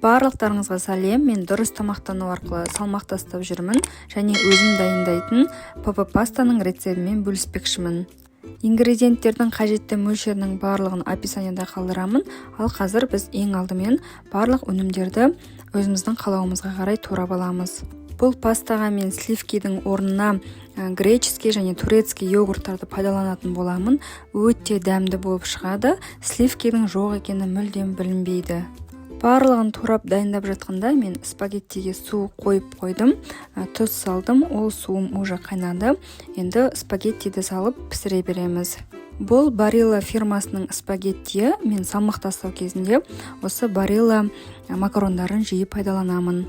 Барлықтарыңызға сәлем, мен дұрыс тамақтану арқылы салмақ тастап жүрмін және өзім дайындайтын ПП пастаның рецебімен бөліспекшімін. Ингредиенттердің қажетті мөлшерінің барлығын описанияда қалдырамын, ал қазір біз ең алдымен барлық өнімдерді өзіміздің қалауымызға қарай турап аламыз. Бұл пастаға мен сливкидің орнына греческий және турецкий йогурттарды пайдаланатын боламын. Өте дәмді болып шығады, сливкидің жоқ екені мүлдем білінбейді. Барлығын турап дайындап жатқанда мен спагеттиге су қойып қойдым, тұз салдым, ол суым уже қайнады. Енді спагеттиді салып пісіре береміз. Бұл Barilla фирмасының спагеттиі. Мен салмақ тастау кезінде осы Barilla макарондарын жиі пайдаланамын.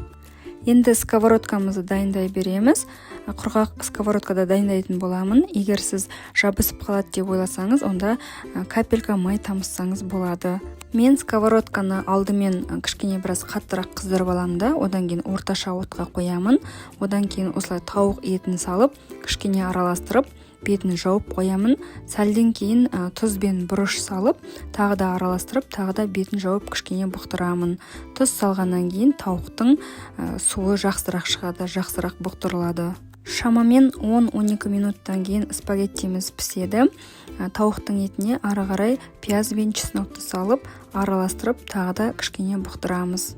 Енді сковородкамызды дайындай береміз. Құрғақ сковородкада дайындайтын боламын. Егер сіз жабысып қалады деп ойласаңыз, онда капелька май тамызсаңыз болады. Мен сковородканы алдымен кішкене біраз қаттырақ қыздырып аламын да, одан кейін орташа отқа қоямын. Одан кейін осылай тауық етін салып, кішкене араластырып, бетін жауып қоямын. Сәлден кейін тұз бен бұрыш салып, тағы да араластырып, тағы да бетін жауып кішкене бұқтырамын. Тұз салғаннан кейін тауықтың суы жақсырақ шығады, жақсырақ бұқтырылады. Шамамен 10-12 минуттан кейін спагеттиміз піседі. Тауықтың етіне ары қарай пияз бен чеснокты салып, араластырып, тағы да кішкене бұқтырамыз.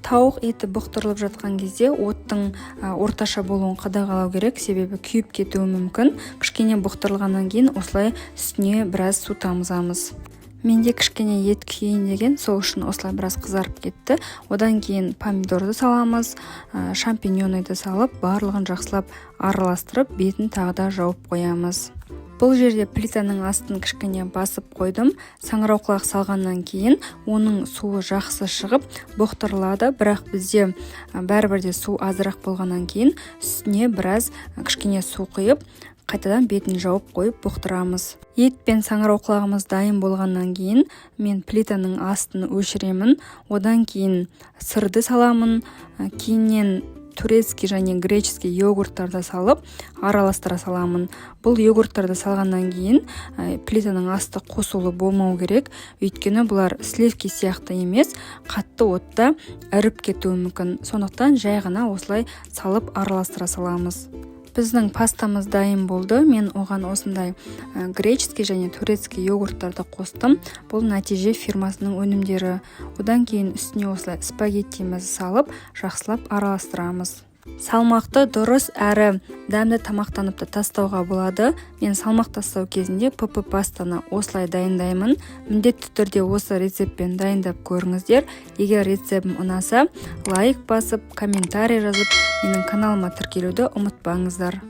Тауық еті бұқтырылып жатқан кезде оттың орташа болуын қадағалау керек, себебі күйіп кетуі мүмкін. Кішкене бұқтырылғаннан кейін осылай үстіне біраз су тамызамыз. Менде кішкене ет күйейін деген, сол үшін осылай біраз қызарып кетті. Одан кейін помидорды саламыз, шампиньоны салып, барлығын жақсылап араластырып, бетін тағы да жауып қоямыз. Бұл жерде плитаның астын кішкене басып қойдым. Саңырауқұлақ салғаннан кейін оның суы жақсы шығып бұқтырылады, бірақ бізде бәрібірде су азырақ болғаннан кейін үстіне біраз кішкене су құйып, қайтадан бетін жауып қойып бұқтырамыз. Ет пен саңырауқұлағымыз дайын болғаннан кейін мен плитаның астын өшіремін. Одан кейін сырды саламын, кейіннен турецкий және греческий йогурттарды салып араластыра саламын. Бұл йогурттарды салғаннан кейін плитаның асты қосулы болмау керек, өйткені бұлар сливки сияқты емес, қатты отта іріп кетуі мүмкін. Сондықтан жай ғана осылай салып араластыра саламыз. Біздің пастамыз дайын болды. Мен оған осындай греческий және турецкий йогурттарды қостым. Бұл нәтиже фирмасының өнімдері. Одан кейін үстіне осылай спагеттимізді салып, жақсылап араластырамыз. Салмақты дұрыс әрі дәмді тамақтаныпты тастауға болады. Мен салмақ тастау кезінде ПП пастаны осылай дайындаймын. Міндетті түрде осы рецептпен дайындап көріңіздер. Егер рецептім ұнаса, лайк басып, комментарий жазып, менің каналыма тіркелуді ұмытпаңыздар.